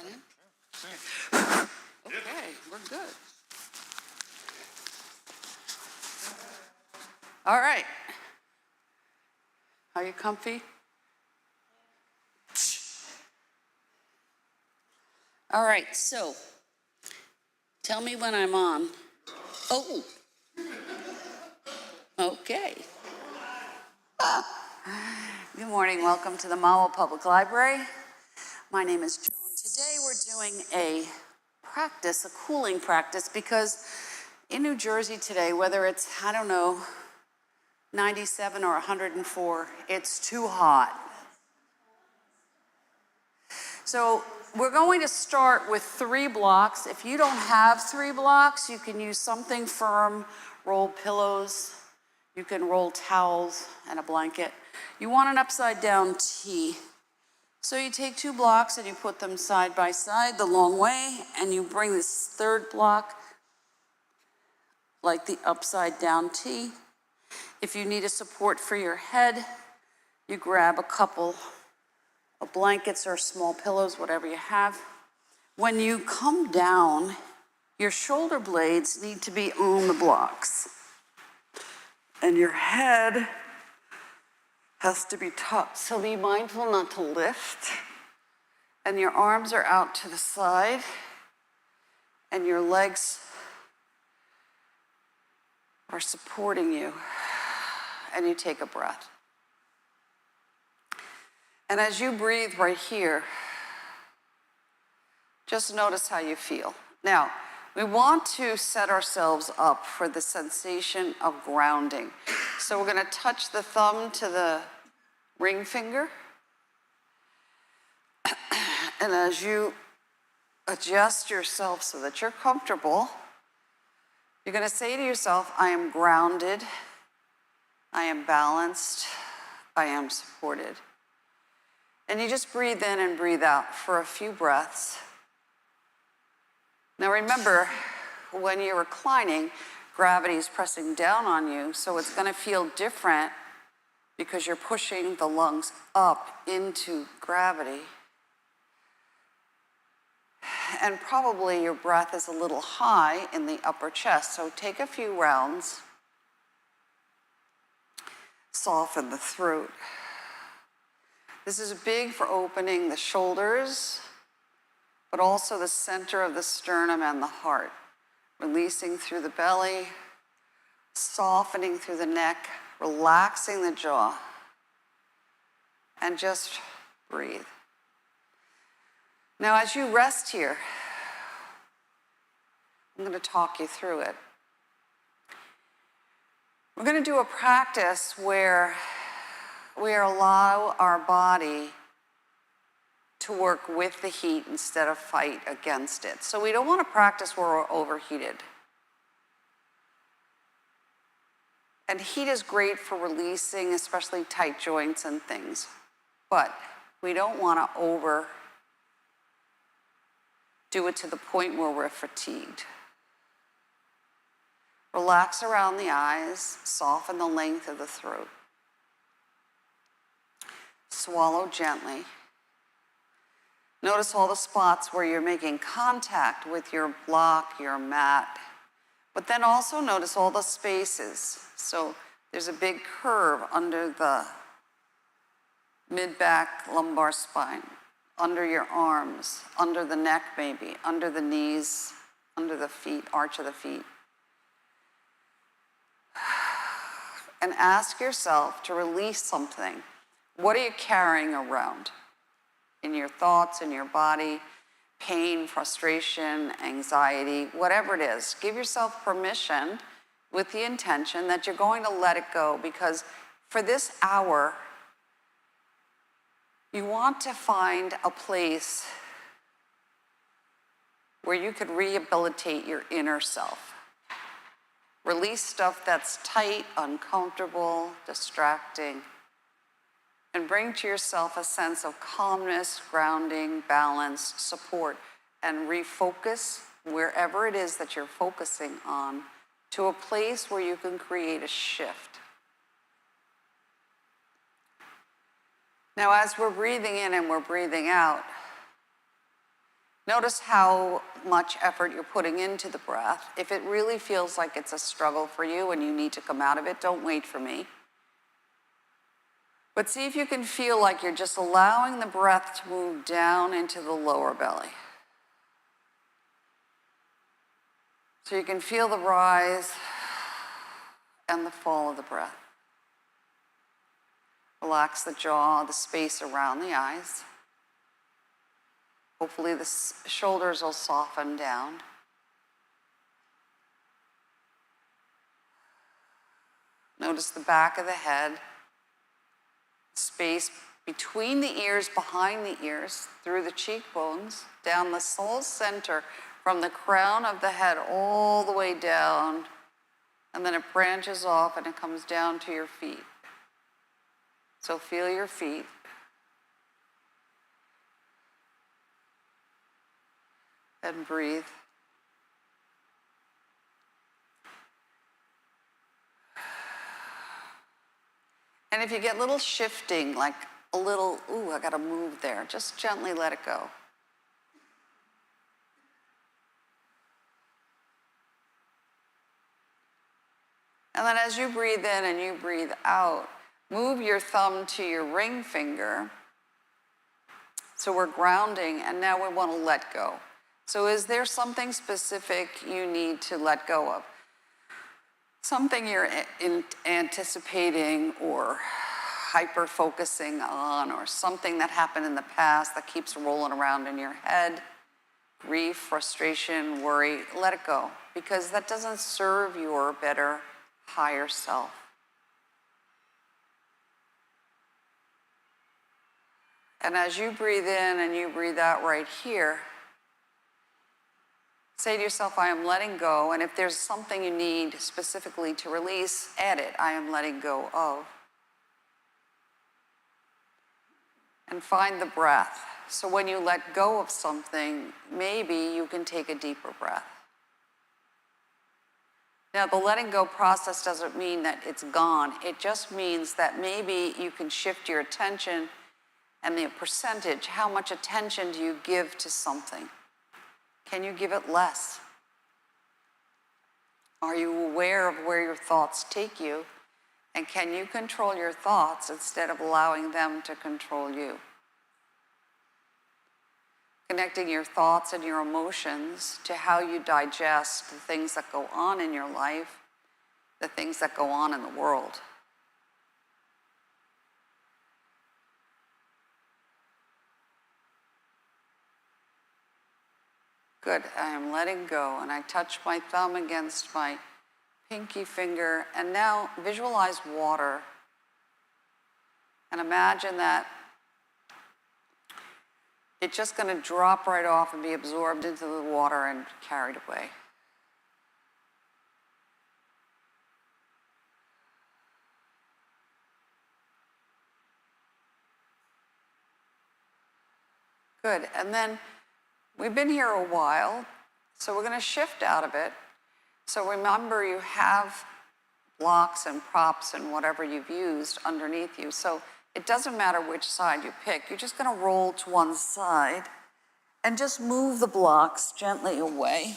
Okay, we're good. All right. Are you comfy? All right, so tell me when I'm on. Oh, okay. Good morning, welcome to the Mawa Public Library. My name is Joan. Today we're doing a practice, a cooling practice, because in New Jersey today, whether it's, 97 or 104, it's too hot. So we're going to start with 3 blocks. If you don't have 3 blocks, you can use something firm, roll pillows, you can roll towels and a blanket. You want an upside down T. So you take 2 blocks and you put them side by side the long way, and you bring this 3rd block like the upside down T. If you need a support for your head, you grab a couple of blankets or small pillows, whatever you have. When you come down, your shoulder blades need to be on the blocks. And your head has to be tucked. So be mindful not to lift. And your arms are out to the side. And your legs are supporting you. And you take a breath. And as you breathe right here, just notice how you feel. Now, we want to set ourselves up for the sensation of grounding. So we're going to touch the thumb to the ring finger. And as you adjust yourself so that you're comfortable, you're going to say to yourself, I am grounded, I am balanced, I am supported. And you just breathe in and breathe out for a few breaths. Now remember, when you're reclining, gravity is pressing down on you, so it's going to feel different because you're pushing the lungs up into gravity. And probably your breath is a little high in the upper chest, so take a few rounds. Soften the throat. This is big for opening the shoulders, but also the center of the sternum and the heart. Releasing through the belly, softening through the neck, relaxing the jaw, and just breathe. Now, as you rest here, I'm going to talk you through it. We're going to do a practice where we allow our body to work with the heat instead of fight against it. So we don't want to practice where we're overheated. And heat is great for releasing, especially tight joints and things. But we don't want to overdo it to the point where we're fatigued. Relax around the eyes, soften the length of the throat. Swallow gently. Notice all the spots where you're making contact with your block, your mat. But then also notice all the spaces. So there's a big curve under the mid-back lumbar spine, under your arms, under the neck maybe, under the knees, under the feet, arch of the feet. And ask yourself to release something. What are you carrying around in your thoughts, in your body? Pain, frustration, anxiety, whatever it is. Give yourself permission with the intention that you're going to let it go, because for this hour, you want to find a place where you could rehabilitate your inner self. Release stuff that's tight, uncomfortable, distracting, and bring to yourself a sense of calmness, grounding, balance, support, and refocus wherever it is that you're focusing on to a place where you can create a shift. Now, as we're breathing in and we're breathing out, Notice how much effort you're putting into the breath. If it really feels like it's a struggle for you and you need to come out of it, don't wait for me. But see if you can feel like you're just allowing the breath to move down into the lower belly. So you can feel the rise and the fall of the breath. Relax the jaw, the space around the eyes. Hopefully the shoulders will soften down. Notice the back of the head, space between the ears, behind the ears, through the cheekbones, down the whole center, from the crown of the head all the way down, and then it branches off and it comes down to your feet. So feel your feet. And breathe. And if you get little shifting, like a little, ooh, I gotta move there, just gently let it go. And then as you breathe in and you breathe out, move your thumb to your ring finger. So we're grounding, and now we want to let go. So is there something specific you need to let go of? Something you're anticipating or hyper-focusing on, or something that happened in the past that keeps rolling around in your head, grief, frustration, worry, let it go, because that doesn't serve your better, higher self. And as you breathe in and you breathe out right here, say to yourself, I am letting go. And if there's something you need specifically to release, add it. I am letting go of. And find the breath. So when you let go of something, maybe you can take a deeper breath. Now, the letting go process doesn't mean that it's gone. It just means that maybe you can shift your attention and the percentage. How much attention do you give to something? Can you give it less? Are you aware of where your thoughts take you? And can you control your thoughts instead of allowing them to control you? Connecting your thoughts and your emotions to how you digest the things that go on in your life, the things that go on in the world. Good, I am letting go, and I touch my thumb against my pinky finger, and now visualize water. And imagine that it's just going to drop right off and be absorbed into the water and carried away. Good, and then we've been here a while, so we're going to shift out of it. So remember, you have blocks and props and whatever you've used underneath you. So it doesn't matter which side you pick. You're just going to roll to one side and just move the blocks gently away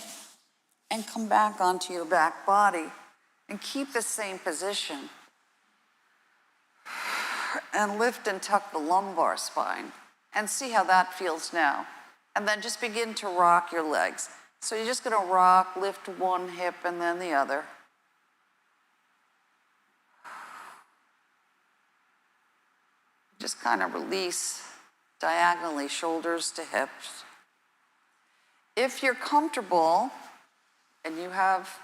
and come back onto your back body and keep the same position. And lift and tuck the lumbar spine and see how that feels now. And then just begin to rock your legs. So you're just going to rock, lift one hip and then the other. Just kind of release diagonally, shoulders to hips. If you're comfortable and you have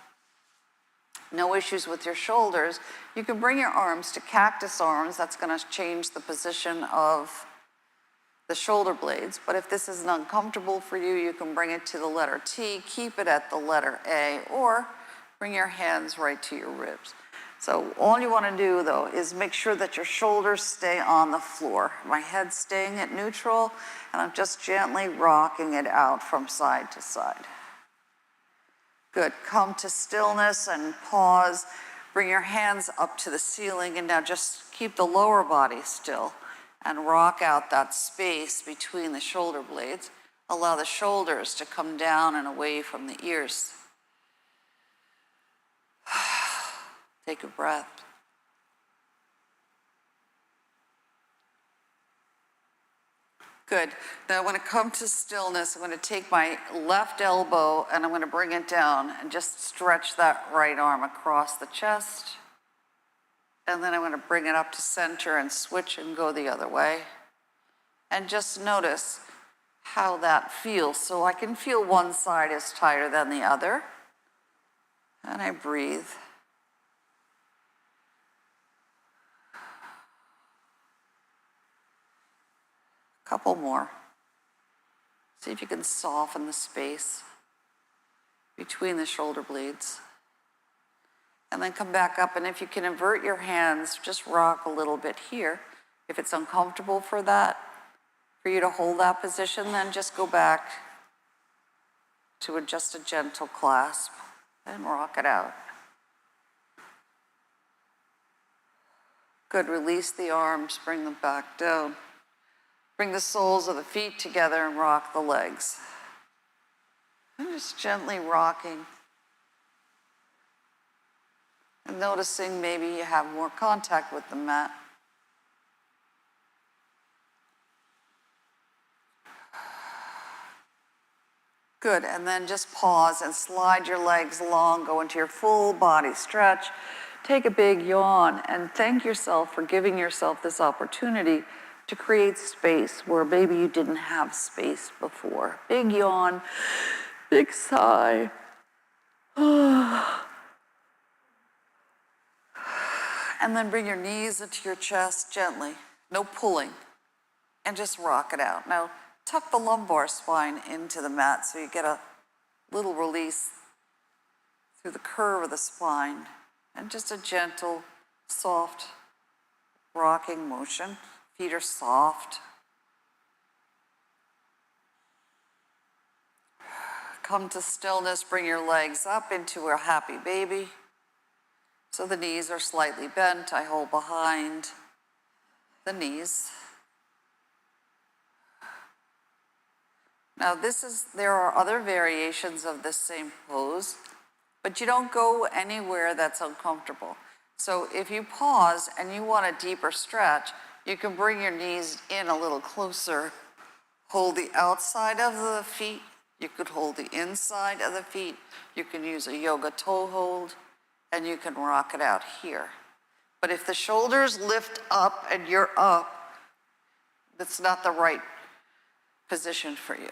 no issues with your shoulders, you can bring your arms to cactus arms. That's going to change the position of the shoulder blades. But if this is uncomfortable for you, you can bring it to the letter T, keep it at the letter A, or bring your hands right to your ribs. So all you want to do, though, is make sure that your shoulders stay on the floor. My head's staying at neutral, and I'm just gently rocking it out from side to side. Good. Come to stillness and pause. Bring your hands up to the ceiling, and now just keep the lower body still and rock out that space between the shoulder blades. Allow the shoulders to come down and away from the ears. Take a breath. Good. Now when it comes to stillness, I'm going to take my left elbow and I'm going to bring it down and just stretch that right arm across the chest. And then I'm going to bring it up to center and switch and go the other way. And just notice how that feels. So I can feel one side is tighter than the other. And I breathe. Couple more. See if you can soften the space between the shoulder blades. And then come back up, and if you can invert your hands, just rock a little bit here. If it's uncomfortable for you to hold that position, then just go back to just a gentle clasp and rock it out. Good, release the arms, bring them back down. Bring the soles of the feet together and rock the legs. And just gently rocking. And noticing maybe you have more contact with the mat. Good, and then just pause and slide your legs long, go into your full body stretch. Take a big yawn and thank yourself for giving yourself this opportunity to create space where maybe you didn't have space before. Big yawn, big sigh. And then bring your knees into your chest gently, no pulling, and just rock it out. Now, tuck the lumbar spine into the mat so you get a little release through the curve of the spine, and just a gentle, soft, rocking motion. Feet are soft. Come to stillness, bring your legs up into a happy baby. So the knees are slightly bent. I hold behind the knees. Now there are other variations of this same pose, but you don't go anywhere that's uncomfortable. So if you pause and you want a deeper stretch, you can bring your knees in a little closer. Hold the outside of the feet. You could hold the inside of the feet. You can use a yoga toe hold, and you can rock it out here. But if the shoulders lift up and you're up, that's not the right position for you.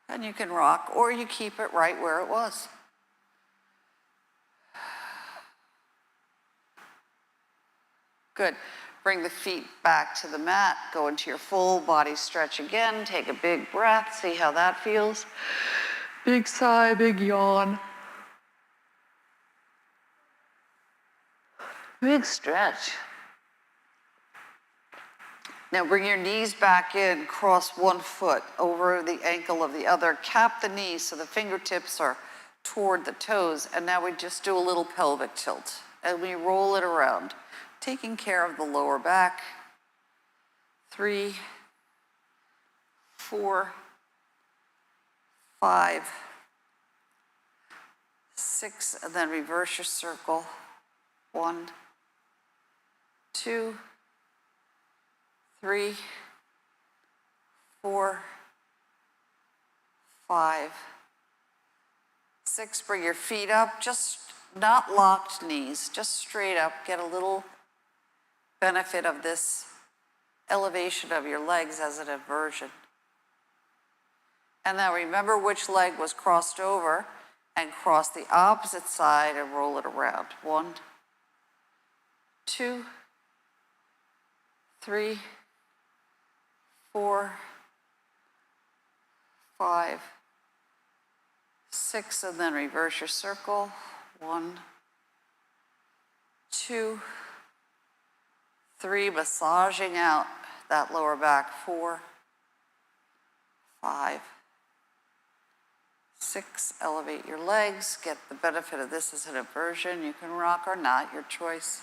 And you can rock, or you keep it right where it was. Good. Bring the feet back to the mat. Go into your full body stretch again. Take a big breath. See how that feels. Big sigh, big yawn. Big stretch. Now bring your knees back in. Cross one foot over the ankle of the other. Cap the knees so the fingertips are toward the toes. And now we just do a little pelvic tilt. And we roll it around, taking care of the lower back. 3, 4, 5, 6, and then reverse your circle. 1, 2, 3, 4, 5, 6. Bring your feet up, just not locked knees, just straight up. Get a little benefit of this elevation of your legs as an inversion. And now remember which leg was crossed over and cross the opposite side and roll it around. 1, 2, 3, 4, 5, 6, and then reverse your circle. 1, 2, 3, massaging out that lower back. 4, 5, 6, elevate your legs. Get the benefit of this as an inversion. You can rock or not, your choice.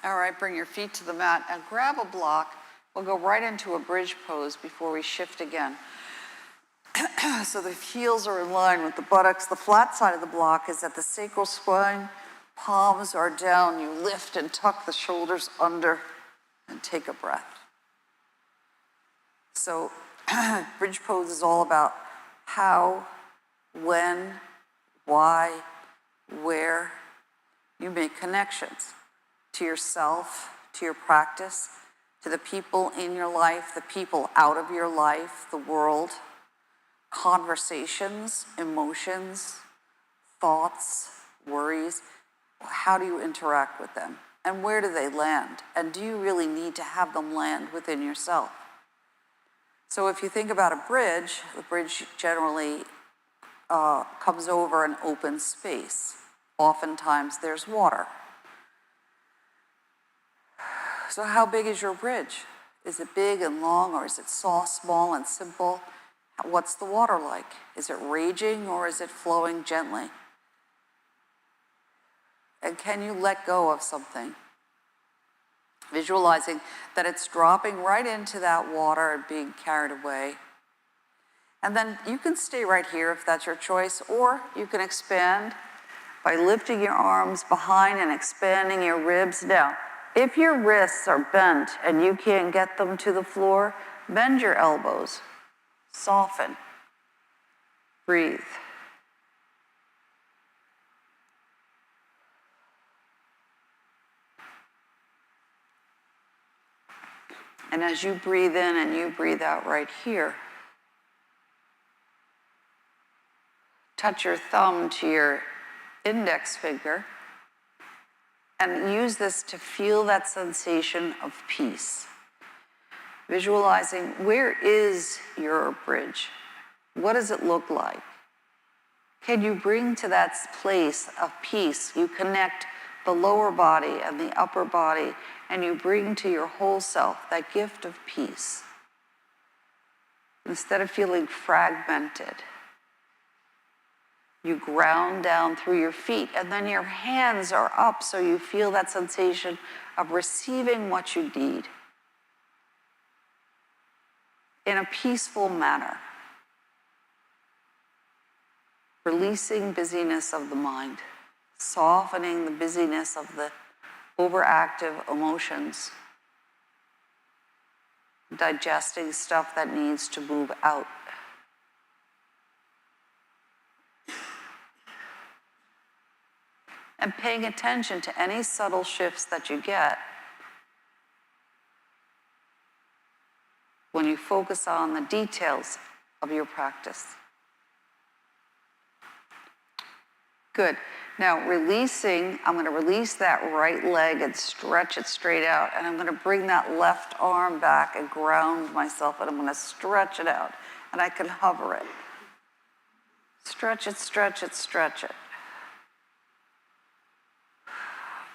All right, bring your feet to the mat and grab a block. We'll go right into a bridge pose before we shift again. So the heels are in line with the buttocks. The flat side of the block is at the sacral spine. Palms are down. You lift and tuck the shoulders under and take a breath. So bridge pose is all about how, when, why, where you make connections to yourself, to your practice, to the people in your life, the people out of your life, the world, conversations, emotions, thoughts, worries. How do you interact with them? And where do they land? And do you really need to have them land within yourself? So if you think about a bridge, the bridge generally comes over an open space. Oftentimes there's water. So how big is your bridge? Is it big and long, or is it small and simple? What's the water like? Is it raging or is it flowing gently? And can you let go of something? Visualizing that it's dropping right into that water and being carried away. And then you can stay right here if that's your choice, or you can expand by lifting your arms behind and expanding your ribs. Now, if your wrists are bent and you can't get them to the floor, bend your elbows. Soften. Breathe. And as you breathe in and you breathe out right here, touch your thumb to your index finger and use this to feel that sensation of peace. Visualizing, where is your bridge? What does it look like? Can you bring to that place of peace? You connect the lower body and the upper body, and you bring to your whole self that gift of peace. Instead of feeling fragmented, you ground down through your feet, and then your hands are up so you feel that sensation of receiving what you need in a peaceful manner. Releasing busyness of the mind, softening the busyness of the overactive emotions, digesting stuff that needs to move out. And paying attention to any subtle shifts that you get when you focus on the details of your practice. Good. Now releasing, I'm going to release that right leg and stretch it straight out. And I'm going to bring that left arm back and ground myself, and I'm going to stretch it out. And I can hover it. Stretch it, stretch it, stretch it.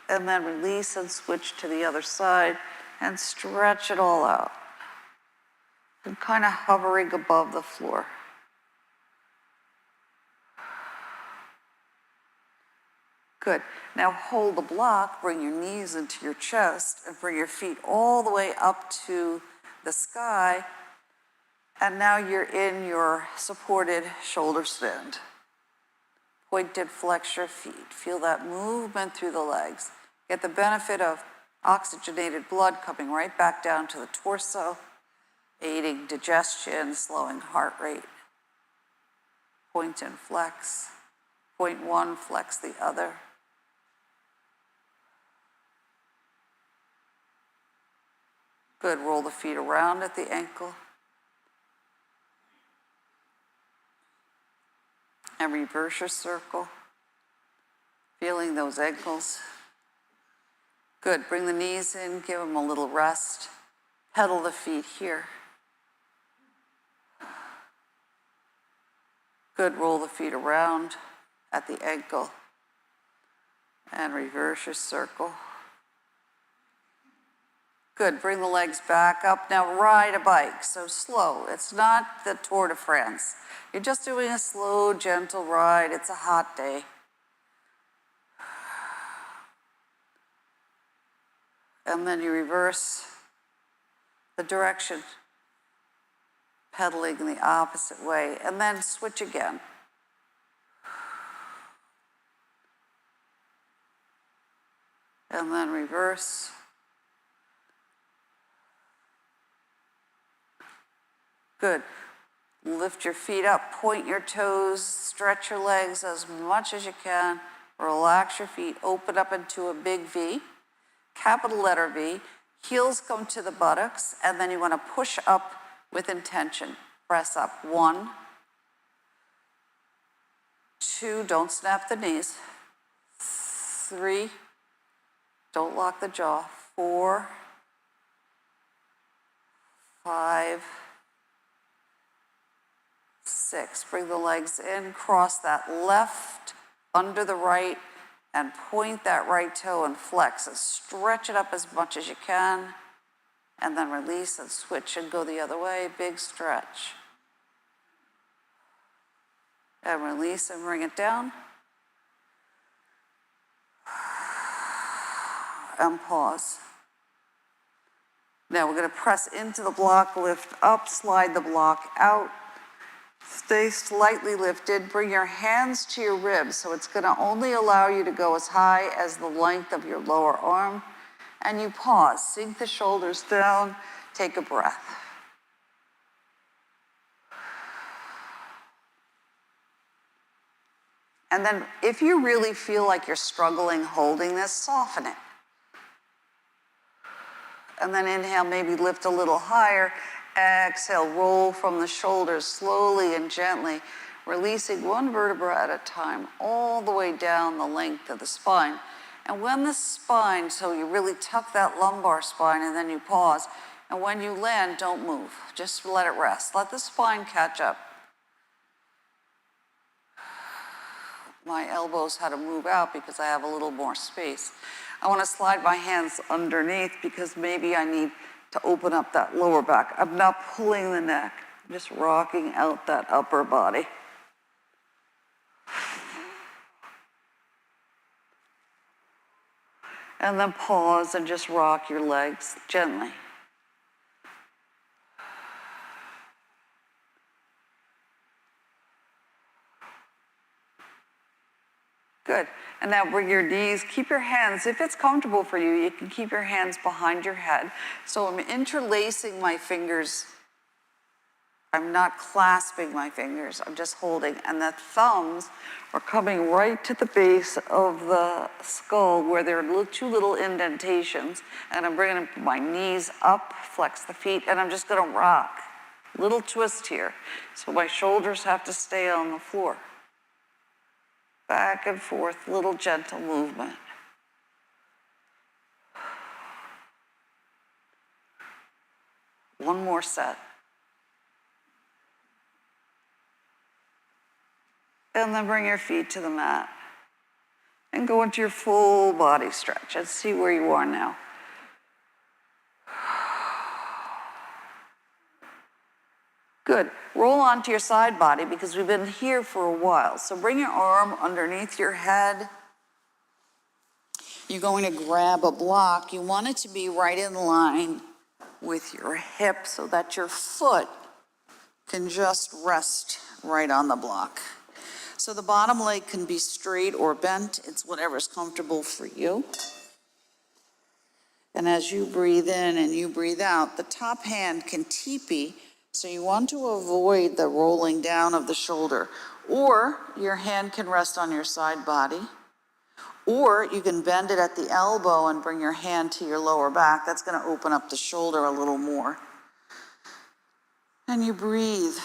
And then release and switch to the other side and stretch it all out. And kind of hovering above the floor. Good. Now hold the block, bring your knees into your chest, and bring your feet all the way up to the sky. And now you're in your supported shoulder stand. Pointed, flex your feet. Feel that movement through the legs. Get the benefit of oxygenated blood coming right back down to the torso, aiding digestion, slowing heart rate. Point and flex. Point one, flex the other. Good, roll the feet around at the ankle. And reverse your circle. Feeling those ankles. Good, bring the knees in, give them a little rest. Pedal the feet here. Good, roll the feet around at the ankle. And reverse your circle. Good, bring the legs back up. Now ride a bike, so slow. It's not the Tour de France. You're just doing a slow, gentle ride. It's a hot day. And then you reverse the direction, pedaling the opposite way, and then switch again. And then reverse. Good. Lift your feet up, point your toes, stretch your legs as much as you can, relax your feet, open up into a big V, capital letter V, heels come to the buttocks, and then you want to push up with intention. Press up. 1, 2, don't snap the knees. 3, don't lock the jaw. 4, 5, 6, bring the legs in, cross that left under the right, and point that right toe and flex and stretch it up as much as you can, and then release and switch and go the other way, big stretch. And release and bring it down. And pause. Now we're going to press into the block, lift up, slide the block out. Stay slightly lifted. Bring your hands to your ribs, so it's going to only allow you to go as high as the length of your lower arm. And you pause. Sink the shoulders down. Take a breath. And then if you really feel like you're struggling holding this, soften it. And then inhale, maybe lift a little higher. Exhale, roll from the shoulders slowly and gently, releasing one vertebra at a time, all the way down the length of the spine. And when the spine, so you really tuck that lumbar spine and then you pause. And when you land, don't move. Just let it rest. Let the spine catch up. My elbows had to move out because I have a little more space. I want to slide my hands underneath because maybe I need to open up that lower back. I'm not pulling the neck. I'm just rocking out that upper body. And then pause and just rock your legs gently. Good. And now bring your knees, keep your hands, if it's comfortable for you, you can keep your hands behind your head. So I'm interlacing my fingers. I'm not clasping my fingers, I'm just holding. And the thumbs are coming right to the base of the skull where there are two little indentations. And I'm bringing my knees up, flex the feet, and I'm just gonna rock. Little twist here. So my shoulders have to stay on the floor. Back and forth, little gentle movement. One more set. And then bring your feet to the mat. And go into your full body stretch and see where you are now. Good. Roll onto your side body because we've been here for a while. So bring your arm underneath your head. You're going to grab a block. You want it to be right in line with your hip so that your foot can just rest right on the block. So the bottom leg can be straight or bent. It's whatever's comfortable for you. And as you breathe in and you breathe out, the top hand can teepee. So you want to avoid the rolling down of the shoulder, or your hand can rest on your side body, or you can bend it at the elbow and bring your hand to your lower back. That's going to open up the shoulder a little more. And you breathe.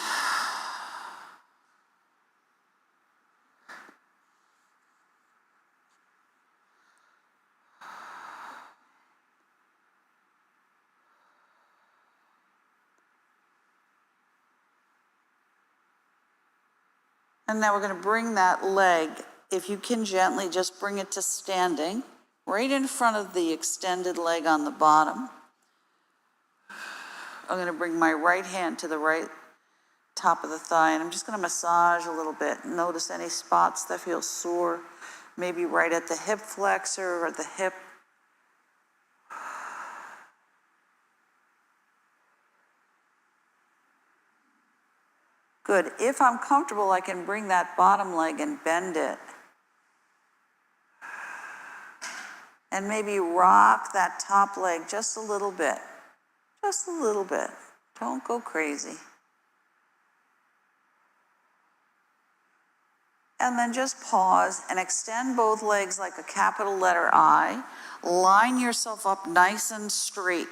And now we're going to bring that leg, if you can gently just bring it to standing, right in front of the extended leg on the bottom. I'm going to bring my right hand to the right top of the thigh, and I'm just going to massage a little bit. Notice any spots that feel sore, maybe right at the hip flexor or the hip. Good. If I'm comfortable, I can bring that bottom leg and bend it. And maybe rock that top leg just a little bit. Just a little bit. Don't go crazy. And then just pause and extend both legs like a capital letter I. Line yourself up nice and straight.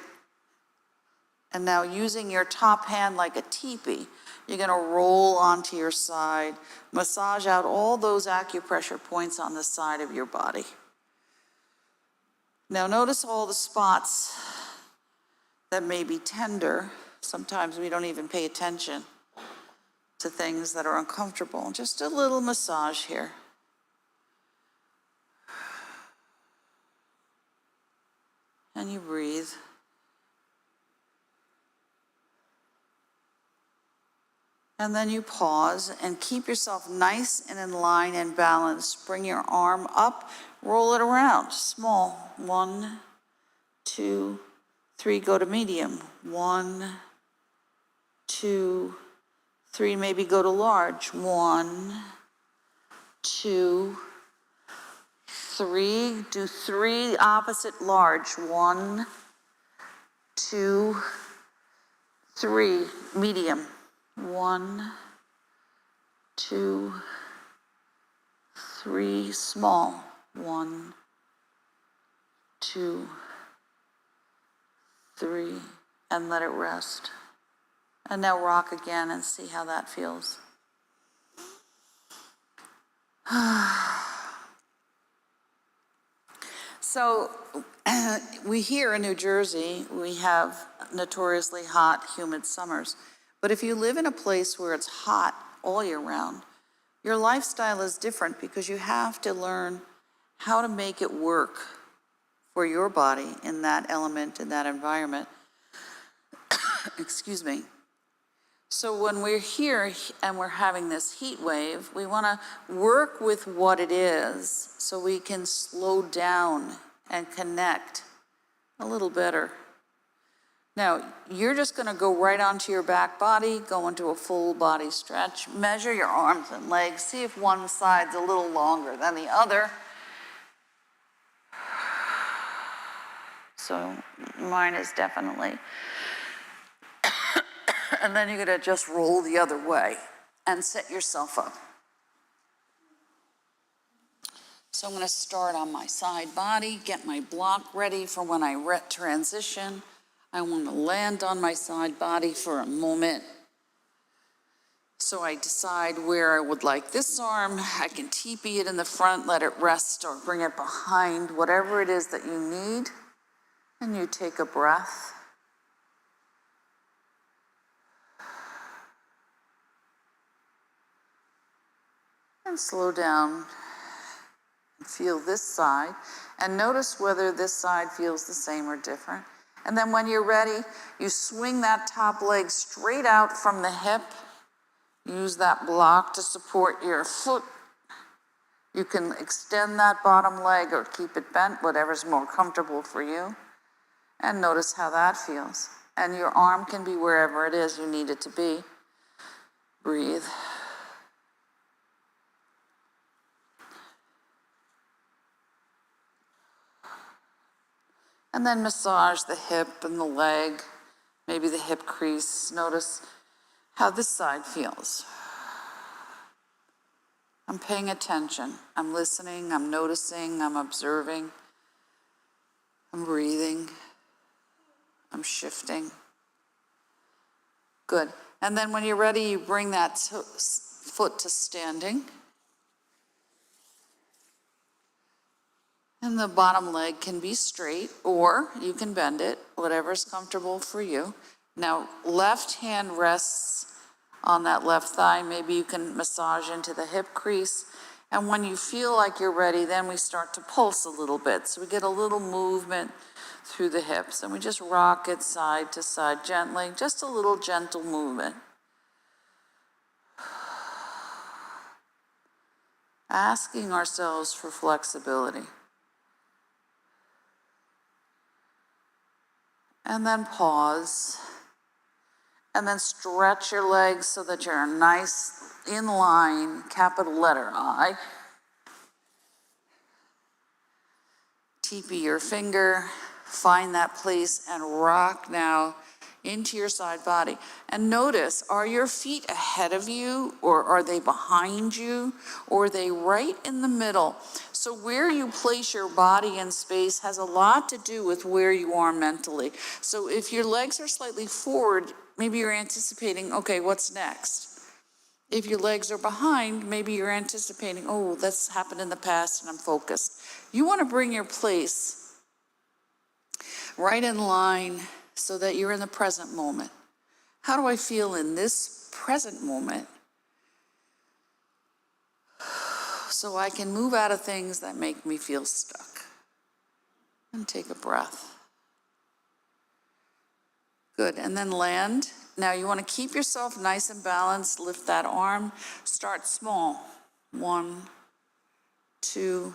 And now using your top hand like a teepee, you're gonna roll onto your side, massage out all those acupressure points on the side of your body. Now notice all the spots that may be tender. Sometimes we don't even pay attention to things that are uncomfortable. Just a little massage here. And you breathe. And then you pause and keep yourself nice and in line and balanced. Bring your arm up, roll it around, small. 1, 2, 3, go to medium. 1, 2, 3, maybe go to large. 1, 2, 3, do 3 opposite large. 1, 2, 3, medium. 1, 2, 3, small. 1, 2, 3, and let it rest. And now rock again and see how that feels. So we here in New Jersey, we have notoriously hot, humid summers. But if you live in a place where it's hot all year round, your lifestyle is different because you have to learn how to make it work for your body in that element, in that environment. Excuse me. So when we're here and we're having this heat wave, we want to work with what it is so we can slow down and connect a little better. Now, you're just going to go right onto your back body, go into a full body stretch, measure your arms and legs, see if one side's a little longer than the other. So mine is definitely. And then you're going to just roll the other way and set yourself up. So I'm going to start on my side body, get my block ready for when I transition. I want to land on my side body for a moment. So I decide where I would like this arm. I can teepee it in the front, let it rest, or bring it behind, whatever it is that you need. And you take a breath. And slow down. Feel this side. And notice whether this side feels the same or different. And then when you're ready, you swing that top leg straight out from the hip. Use that block to support your foot. You can extend that bottom leg or keep it bent, whatever's more comfortable for you. And notice how that feels. And your arm can be wherever it is you need it to be. Breathe. And then massage the hip and the leg, maybe the hip crease. Notice how this side feels. I'm paying attention. I'm listening, I'm noticing, I'm observing. I'm breathing. I'm shifting. Good. And then when you're ready, you bring that foot to standing. And the bottom leg can be straight, or you can bend it, whatever's comfortable for you. Now, left hand rests on that left thigh. Maybe you can massage into the hip crease. And when you feel like you're ready, then we start to pulse a little bit. So we get a little movement through the hips, and we just rock it side to side gently, just a little gentle movement. Asking ourselves for flexibility. And then pause And then stretch your legs so that you're nice in line, capital letter I. TP your finger, find that place and rock now into your side body. And notice, are your feet ahead of you, or are they behind you, or are they right in the middle? So where you place your body in space has a lot to do with where you are mentally. So if your legs are slightly forward, maybe you're anticipating, okay, what's next? If your legs are behind, maybe you're anticipating, oh, that's happened in the past and I'm focused. You want to bring your place right in line so that you're in the present moment. How do I feel in this present moment? So I can move out of things that make me feel stuck. And take a breath. Good, and then land. Now you want to keep yourself nice and balanced, lift that arm, start small. 1, 2,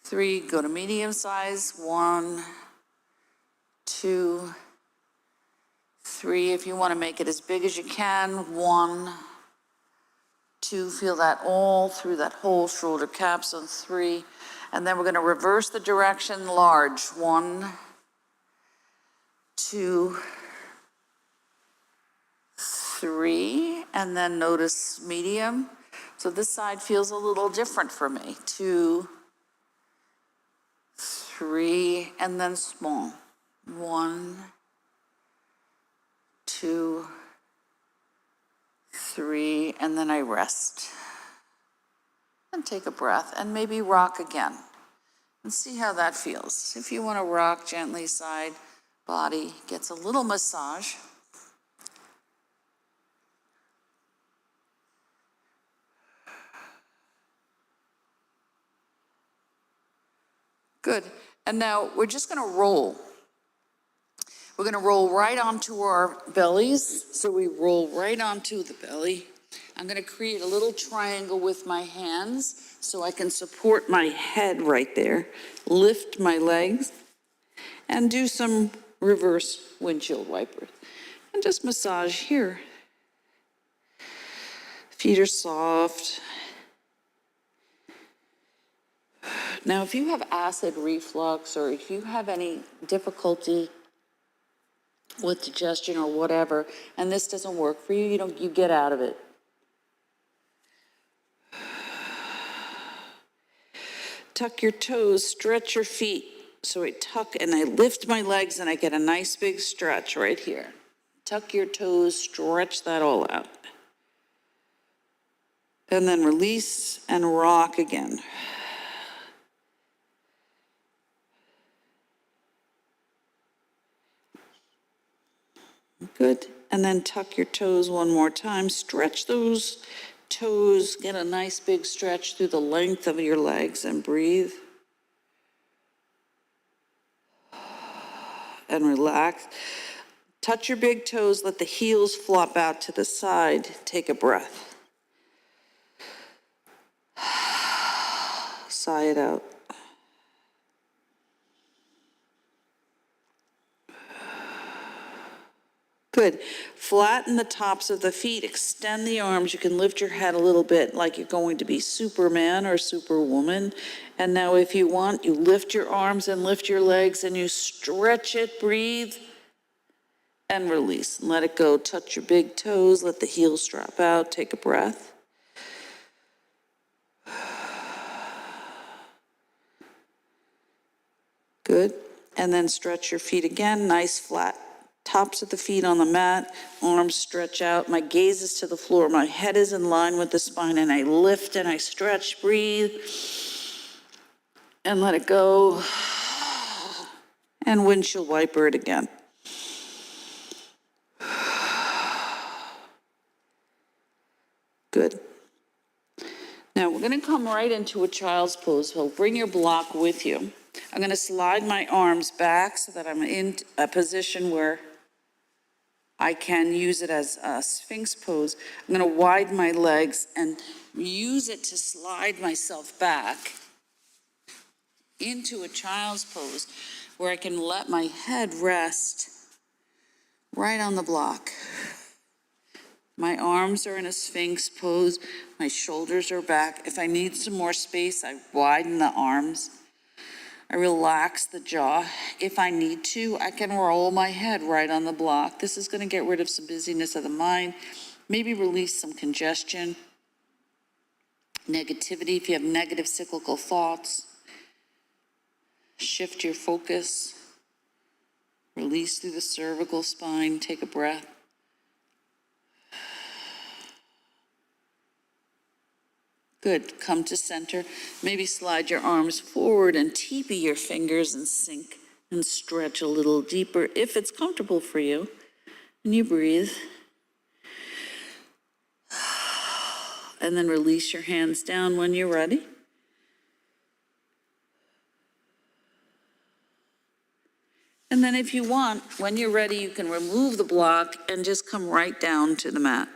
3, go to medium size. 1, 2, 3. If you want to make it as big as you can. 1, 2, feel that all through that whole shoulder capsule. 3, and then we're going to reverse the direction, large. 1, 2, 3, and then notice medium. So this side feels a little different for me. 2, 3, and then small. 1, 2, 3, and then I rest. And take a breath, and maybe rock again. And see how that feels. If you want to rock gently, side body gets a little massage. Good. And now we're just going to roll. We're going to roll right onto our bellies. So we roll right onto the belly. I'm going to create a little triangle with my hands so I can support my head right there. Lift my legs and do some reverse windshield wiper. And just massage here. Feet are soft. Now, if you have acid reflux or if you have any difficulty with digestion or whatever, and this doesn't work for you, you get out of it. Tuck your toes, stretch your feet. So I tuck and I lift my legs and I get a nice big stretch right here. Tuck your toes, stretch that all out. And then release and rock again. Good. And then tuck your toes one more time. Stretch those toes. Get a nice big stretch through the length of your legs and breathe. And relax. Touch your big toes. Let the heels flop out to the side. Take a breath. Sigh it out. Good. Flatten the tops of the feet, extend the arms. You can lift your head a little bit like you're going to be Superman or Superwoman. And now if you want, you lift your arms and lift your legs and you stretch it, breathe, and release. And let it go. Touch your big toes, let the heels drop out, take a breath. Good. And then stretch your feet again, nice flat tops of the feet on the mat, arms stretch out, my gaze is to the floor, my head is in line with the spine, and I lift and I stretch, breathe, and let it go, and windshield wiper it again. Good. Now we're going to come right into a child's pose. So bring your block with you. I'm going to slide my arms back so that I'm in a position where I can use it as a Sphinx pose. I'm going to widen my legs and use it to slide myself back into a child's pose where I can let my head rest right on the block. My arms are in a sphinx pose. My shoulders are back. If I need some more space, I widen the arms. I relax the jaw. If I need to, I can roll my head right on the block. This is going to get rid of some busyness of the mind, maybe release some congestion, negativity. If you have negative cyclical thoughts, shift your focus, release through the cervical spine. Take a breath. Good. Come to center. Maybe slide your arms forward and teepee your fingers and sink and stretch a little deeper if it's comfortable for you. And you breathe. And then release your hands down when you're ready. And then if you want, when you're ready, you can remove the block and just come right down to the mat.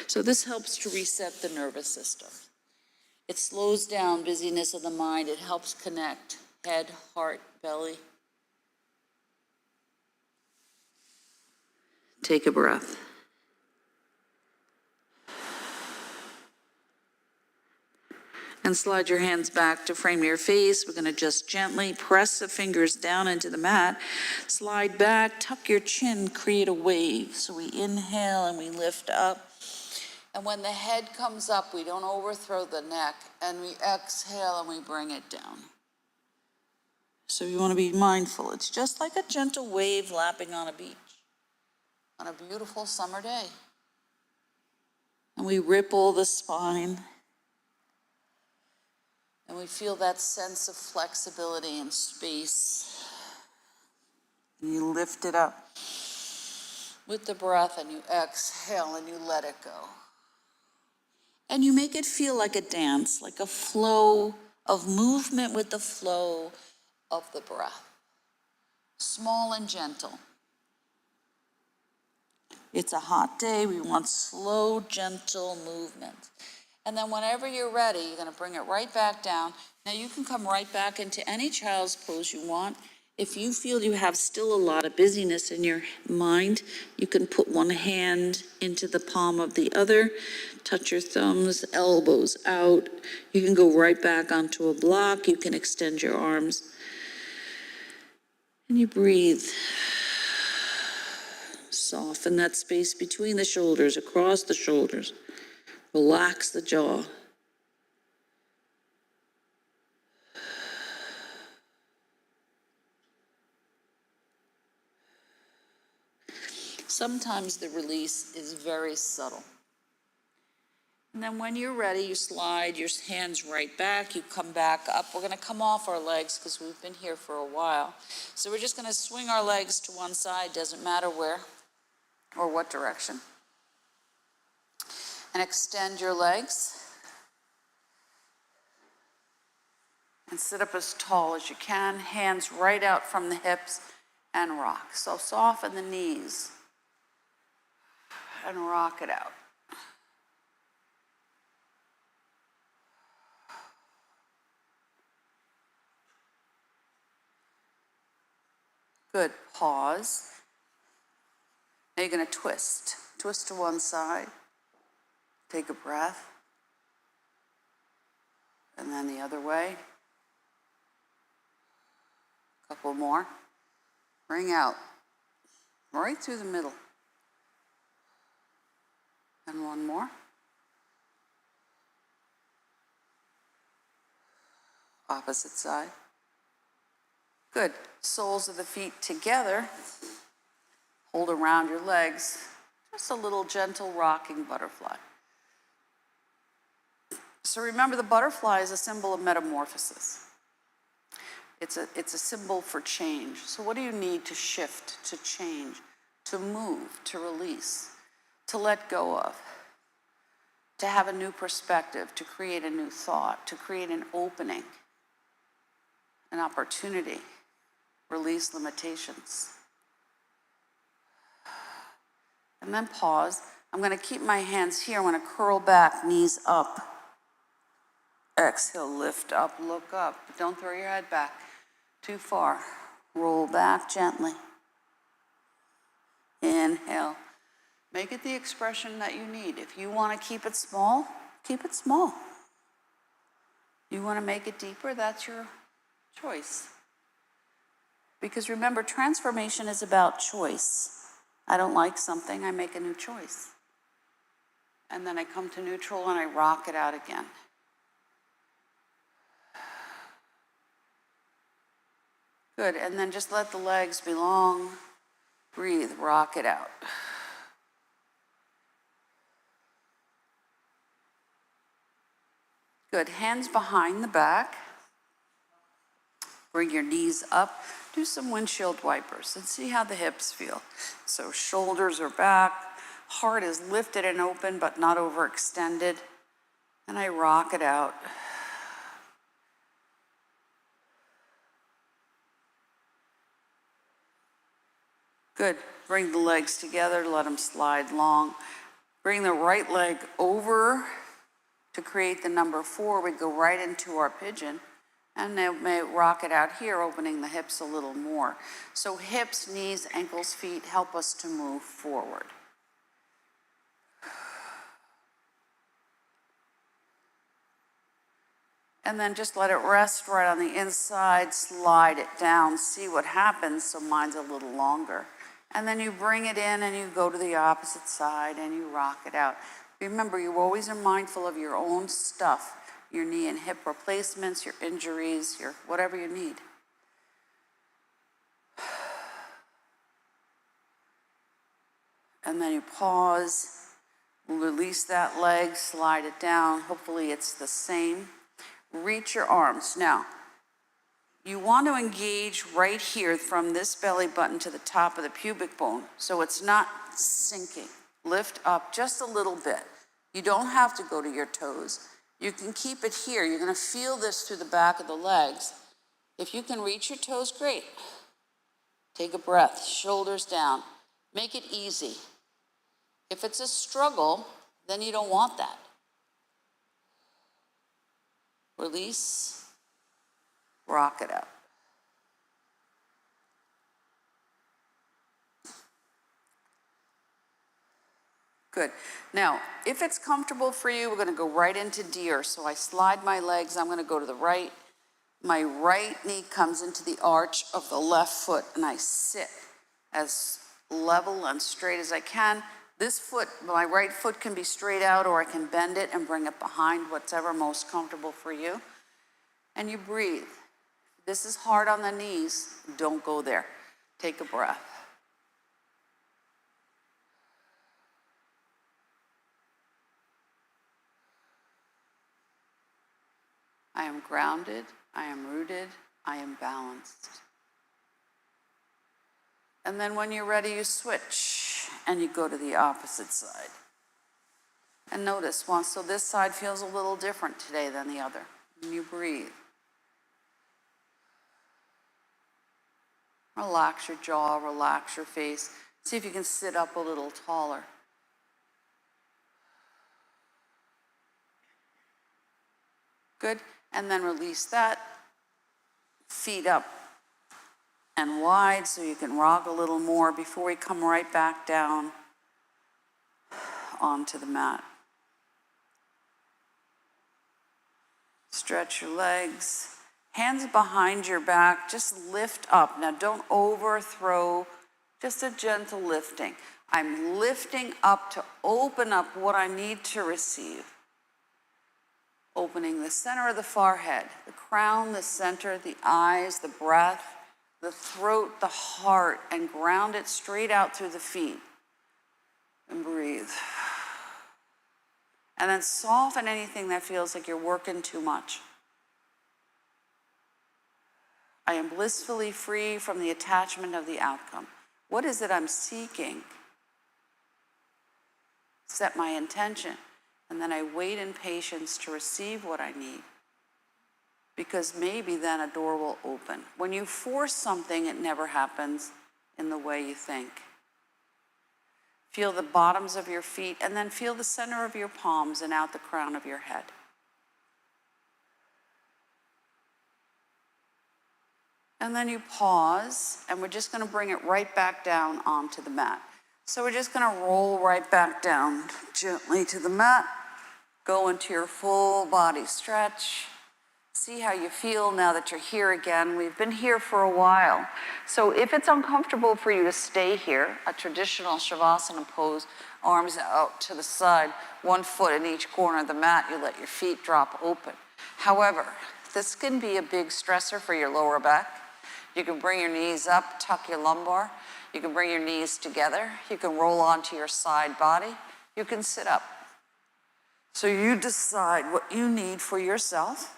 So this helps to reset the nervous system. It slows down busyness of the mind. It helps connect head, heart, belly. Take a breath. And slide your hands back to frame your face. We're going to just gently press the fingers down into the mat. Slide back, tuck your chin, create a wave. So we inhale and we lift up. And when the head comes up, we don't overthrow the neck. And we exhale and we bring it down. So you want to be mindful. It's just like a gentle wave lapping on a beach on a beautiful summer day. And we ripple the spine. And we feel that sense of flexibility and space. And you lift it up with the breath and you exhale and you let it go. And you make it feel like a dance, like a flow of movement with the flow of the breath. Small and gentle. It's a hot day. We want slow, gentle movement. And then whenever you're ready, you're going to bring it right back down. Now you can come right back into any child's pose you want. If you feel you have still a lot of busyness in your mind, you can put one hand into the palm of the other, touch your thumbs, elbows out. You can go right back onto a block. You can extend your arms. And you breathe. Soften that space between the shoulders, across the shoulders. Relax the jaw. Sometimes the release is very subtle. And then when you're ready, you slide your hands right back, you come back up. We're going to come off our legs because we've been here for a while. So we're just going to swing our legs to one side, doesn't matter where or what direction. And extend your legs. And sit up as tall as you can, hands right out from the hips and rock. So soften the knees and rock it out. Good, pause. Now you're going to twist. Twist to one side. Take a breath. And then the other way. Couple more. Bring out. Right through the middle. And one more. Opposite side. Good. Soles of the feet together. Hold around your legs. Just a little gentle rocking butterfly. So remember, the butterfly is a symbol of metamorphosis. It's a symbol for change. So what do you need to shift, to change, to move, to release, to let go of, to have a new perspective, to create a new thought, to create an opening, an opportunity, release limitations. And then pause. I'm going to keep my hands here. I'm going to curl back, knees up. Exhale, lift up, look up. But don't throw your head back too far. Roll back gently. Inhale. Make it the expression that you need. If you want to keep it small, keep it small. You want to make it deeper, that's your choice. Because remember, transformation is about choice. I don't like something, I make a new choice. And then I come to neutral and I rock it out again. Good, and then just let the legs be long. Breathe, rock it out. Good, hands behind the back. Bring your knees up. Do some windshield wipers and see how the hips feel. So shoulders are back, heart is lifted and open but not overextended. And I rock it out. Good, bring the legs together, let them slide long. Bring the right leg over to create the number 4. We go right into our pigeon. And then may rock it out here, opening the hips a little more. So hips, knees, ankles, feet help us to move forward. And then just let it rest right on the inside, slide it down, see what happens, so mine's a little longer. And then you bring it in and you go to the opposite side and you rock it out. Remember, you always are mindful of your own stuff. Your knee and hip replacements, your injuries, your whatever you need. And then you pause, release that leg, slide it down. Hopefully it's the same. Reach your arms. Now, you want to engage right here from this belly button to the top of the pubic bone so it's not sinking. Lift up just a little bit. You don't have to go to your toes. You can keep it here. You're going to feel this through the back of the legs. If you can reach your toes, great. Take a breath, shoulders down. Make it easy. If it's a struggle, then you don't want that. Release, rock it out. Good. Now, if it's comfortable for you, we're going to go right into deer. So I slide my legs. I'm going to go to the right. My right knee comes into the arch of the left foot, and I sit as level and straight as I can. This foot, my right foot can be straight out, or I can bend it and bring it behind, whatever most comfortable for you. And you breathe. This is hard on the knees. Don't go there. Take a breath. I am grounded, I am rooted, I am balanced. And then when you're ready, you switch and you go to the opposite side. And notice, so this side feels a little different today than the other. And you breathe. Relax your jaw, relax your face. See if you can sit up a little taller. Good. And then release that. Feet up and wide so you can rock a little more before we come right back down onto the mat. Stretch your legs. Hands behind your back. Just lift up. Now don't overthrow. Just a gentle lifting. I'm lifting up to open up what I need to receive. Opening the center of the forehead, the crown, the center, the eyes, the breath, the throat, the heart, and ground it straight out through the feet. And breathe. And then soften anything that feels like you're working too much. I am blissfully free from the attachment of the outcome. What is it I'm seeking? Set my intention. And then I wait in patience to receive what I need. Because maybe then a door will open. When you force something, it never happens in the way you think. Feel the bottoms of your feet, and then feel the center of your palms and out the crown of your head. And then you pause, and we're just going to bring it right back down onto the mat. So we're just gonna roll right back down gently to the mat. Go into your full body stretch. See how you feel now that you're here again. We've been here for a while. So if it's uncomfortable for you to stay here, a traditional Shavasana pose, arms out to the side, 1 foot in each corner of the mat, you let your feet drop open. However, this can be a big stressor for your lower back. You can bring your knees up, tuck your lumbar. You can bring your knees together. You can roll onto your side body. You can sit up. So you decide what you need for yourself.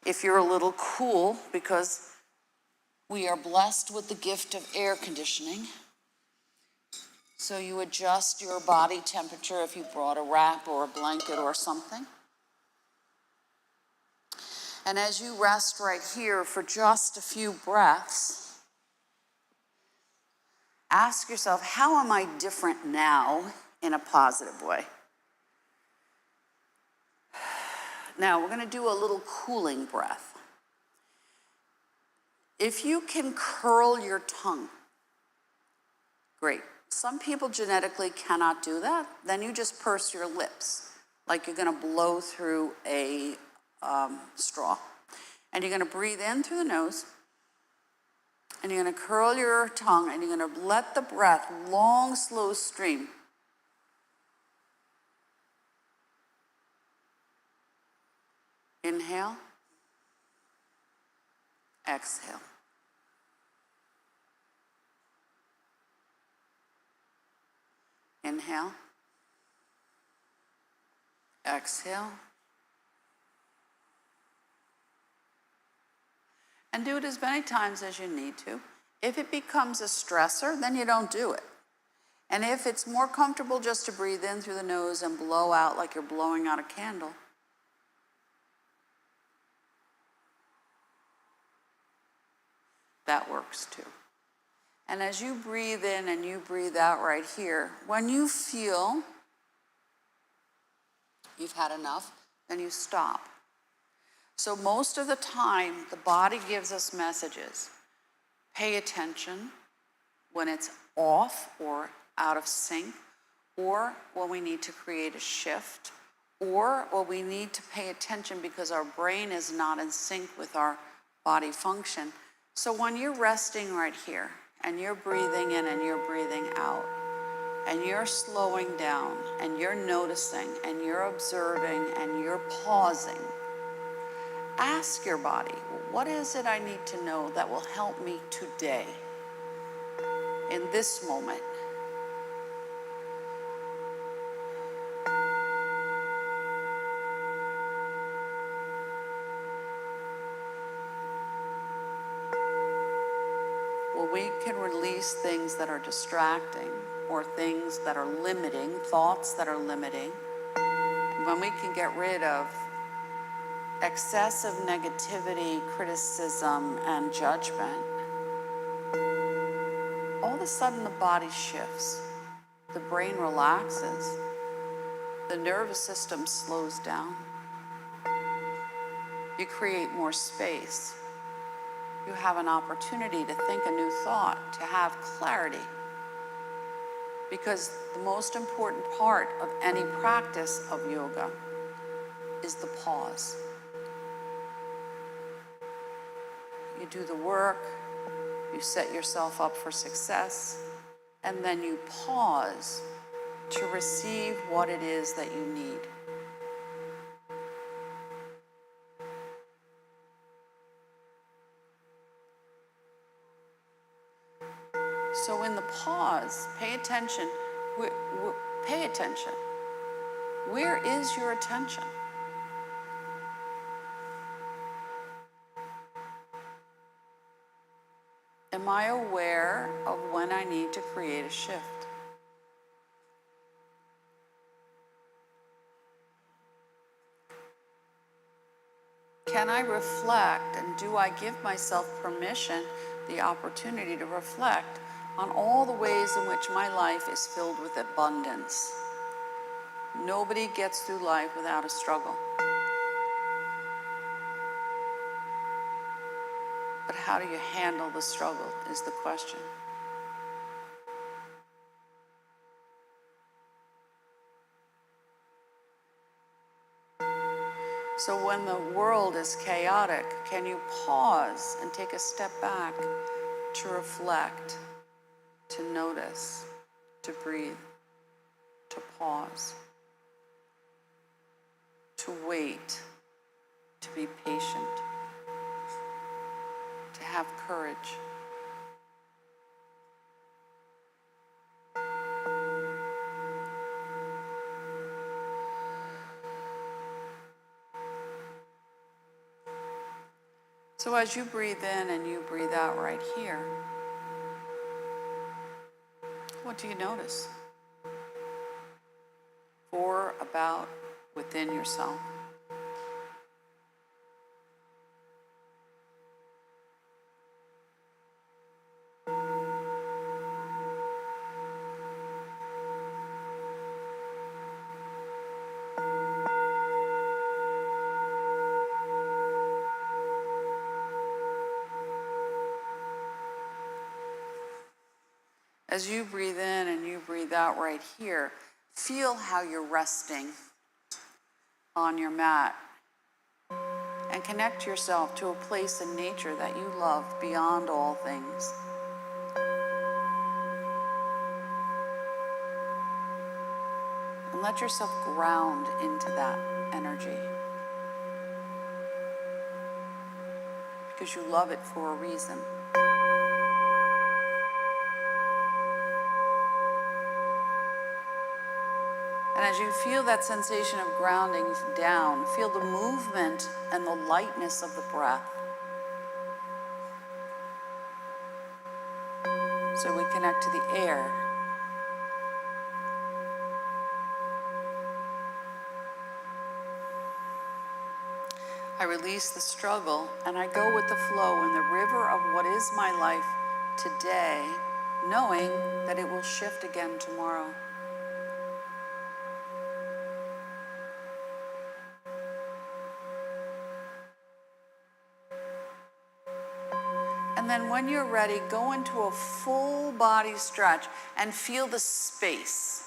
If you're a little cool, because we are blessed with the gift of air conditioning, so you adjust your body temperature if you brought a wrap or a blanket or something. And as you rest right here for just a few breaths, ask yourself, how am I different now in a positive way? Now, we're going to do a little cooling breath. If you can curl your tongue, great. Some people genetically cannot do that. Then you just purse your lips, like you're going to blow through a straw. And you're going to breathe in through the nose, and you're going to curl your tongue, and you're going to let the breath, long, slow stream. Inhale, exhale. Inhale, exhale. And do it as many times as you need to. If it becomes a stressor, then you don't do it. And if it's more comfortable just to breathe in through the nose and blow out like you're blowing out a candle, that works too. And as you breathe in and you breathe out right here, when you feel you've had enough, then you stop. So most of the time, the body gives us messages. Pay attention when it's off or out of sync, or when we need to create a shift, or when we need to pay attention because our brain is not in sync with our body function. So when you're resting right here, and you're breathing in and you're breathing out, and you're slowing down, and you're noticing, and you're observing, and you're pausing, ask your body, what is it I need to know that will help me today, in this moment? Well, we can release things that are distracting or things that are limiting, thoughts that are limiting. When we can get rid of excessive negativity, criticism, and judgment, all of a sudden the body shifts, the brain relaxes, the nervous system slows down, you create more space, you have an opportunity to think a new thought, to have clarity. Because the most important part of any practice of yoga is the pause. You do the work, you set yourself up for success, and then you pause to receive what it is that you need. So in the pause, pay attention. Pay attention. Where is your attention? Am I aware of when I need to create a shift? Can I reflect, and do I give myself permission, the opportunity to reflect on all the ways in which my life is filled with abundance? Nobody gets through life without a struggle. But how do you handle the struggle is the question. So when the world is chaotic, can you pause and take a step back to reflect, to notice, to breathe, to pause, to wait, to be patient, to have courage? So as you breathe in and you breathe out right here, what do you notice? For, about, within yourself. As you breathe in and you breathe out right here, feel how you're resting on your mat and connect yourself to a place in nature that you love beyond all things. And let yourself ground into that energy because you love it for a reason. And as you feel that sensation of grounding down, feel the movement and the lightness of the breath. So we connect to the air. I release the struggle and I go with the flow in the river of what is my life today, knowing that it will shift again tomorrow. And then when you're ready, go into a full body stretch and feel the space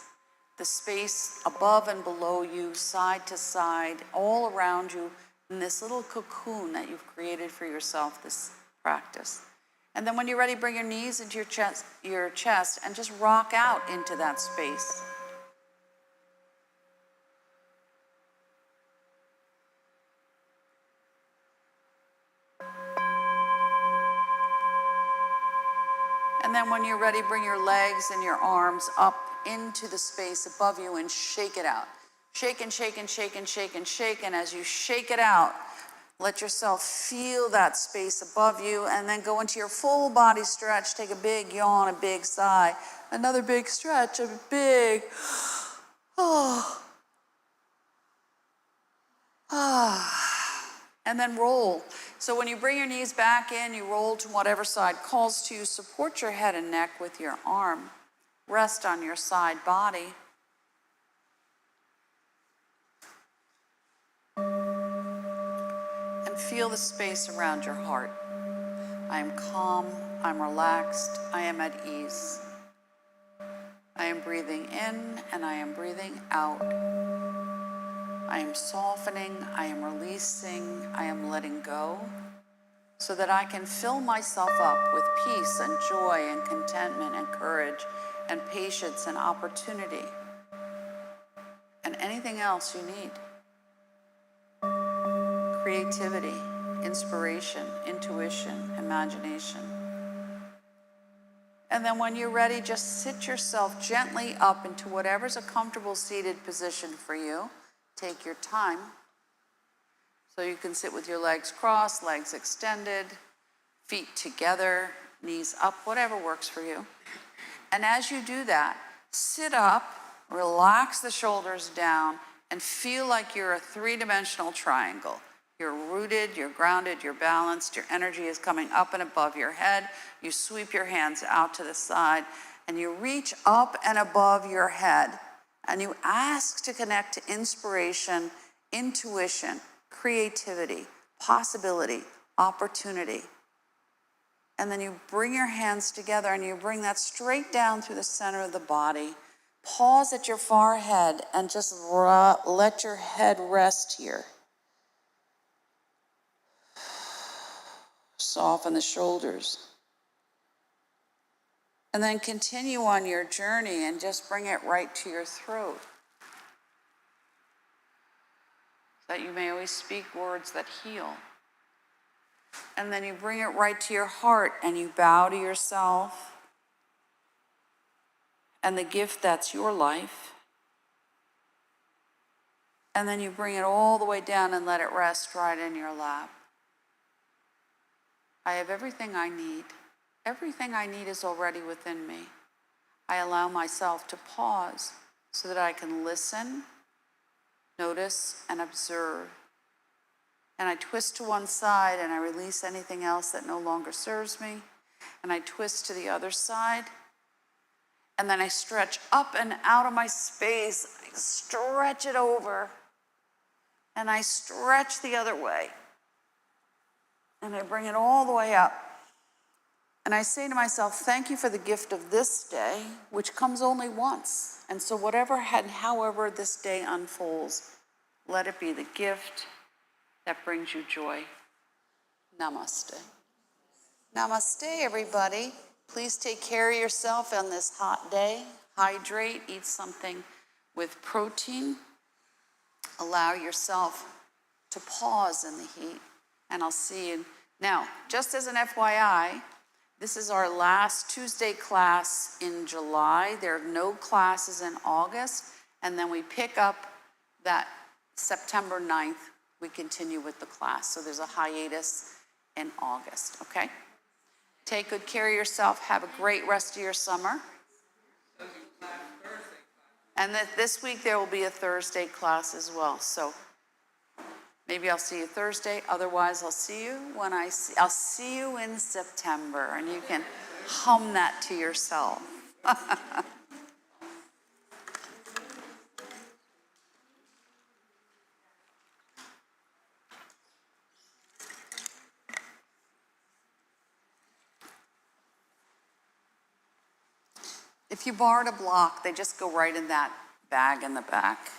above and below you, side to side, all around you, in this little cocoon that you've created for yourself, this practice. And then when you're ready, bring your knees into your chest and just rock out into that space. And then when you're ready, bring your legs and your arms up into the space above you and shake it out. Shake and shake and shake and shake and shake. And as you shake it out, let yourself feel that space above you and then go into your full body stretch. Take a big yawn, a big sigh, another big stretch, a big, and then roll. So when you bring your knees back in, you roll to whatever side calls to you. Support your head and neck with your arm. Rest on your side body. And feel the space around your heart. I am calm, I'm relaxed, I am at ease. I am breathing in and I am breathing out. I am softening, I am releasing, I am letting go, so that I can fill myself up with peace and joy and contentment and courage and patience and opportunity and anything else you need. Creativity, inspiration, intuition, imagination. And then when you're ready, just sit yourself gently up into whatever's a comfortable seated position for you. Take your time. So you can sit with your legs crossed, legs extended, feet together, knees up, whatever works for you. And as you do that, sit up, relax the shoulders down, and feel like you're a three-dimensional triangle. You're rooted, you're grounded, you're balanced, your energy is coming up and above your head. You sweep your hands out to the side, and you reach up and above your head, and you ask to connect to inspiration, intuition, creativity, possibility, opportunity. And then you bring your hands together and you bring that straight down through the center of the body. Pause at your forehead and just let your head rest here. Soften the shoulders. And then continue on your journey and just bring it right to your throat. That you may always speak words that heal. And then you bring it right to your heart and you bow to yourself and the gift that's your life. And then you bring it all the way down and let it rest right in your lap. I have everything I need. Everything I need is already within me. I allow myself to pause so that I can listen, notice, and observe. And I twist to one side and I release anything else that no longer serves me. And I twist to the other side. And then I stretch up and out of my space. I stretch it over. And I stretch the other way. And I bring it all the way up. And I say to myself, thank you for the gift of this day, which comes only once. And so whatever and however this day unfolds, let it be the gift that brings you joy. Namaste. Namaste, everybody. Please take care of yourself on this hot day. Hydrate, eat something with protein. Allow yourself to pause in the heat. And I'll see you. Now, just as an FYI, this is our last Tuesday class in July. There are no classes in August. And then we pick up that September 9th. We continue with the class. So there's a hiatus in August, okay? Take good care of yourself. Have a great rest of your summer. And this week there will be a Thursday class as well. So maybe I'll see you Thursday. Otherwise, I'll see you when I'll see you in September. And you can hum that to yourself. If you borrowed a block, they just go right in that bag in the back.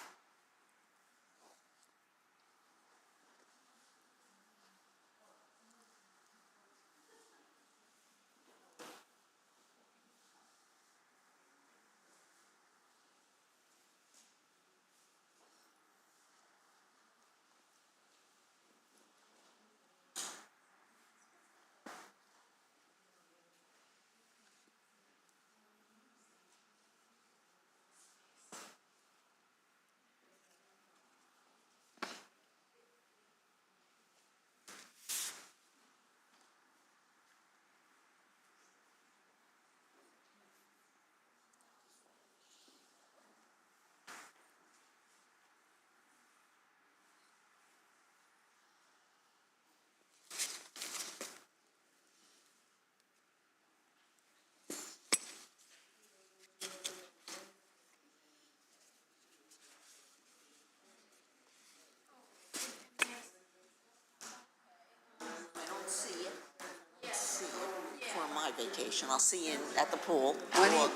Vacation. I'll see you at the pool.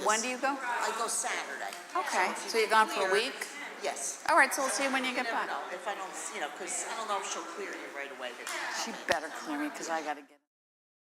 When do you go? I go Saturday. Okay, so you're gone for a week? Yes. All right, so we'll see you when you get back. No, if I don't, because I don't know if she'll clear you right away. She better clear me because I got to get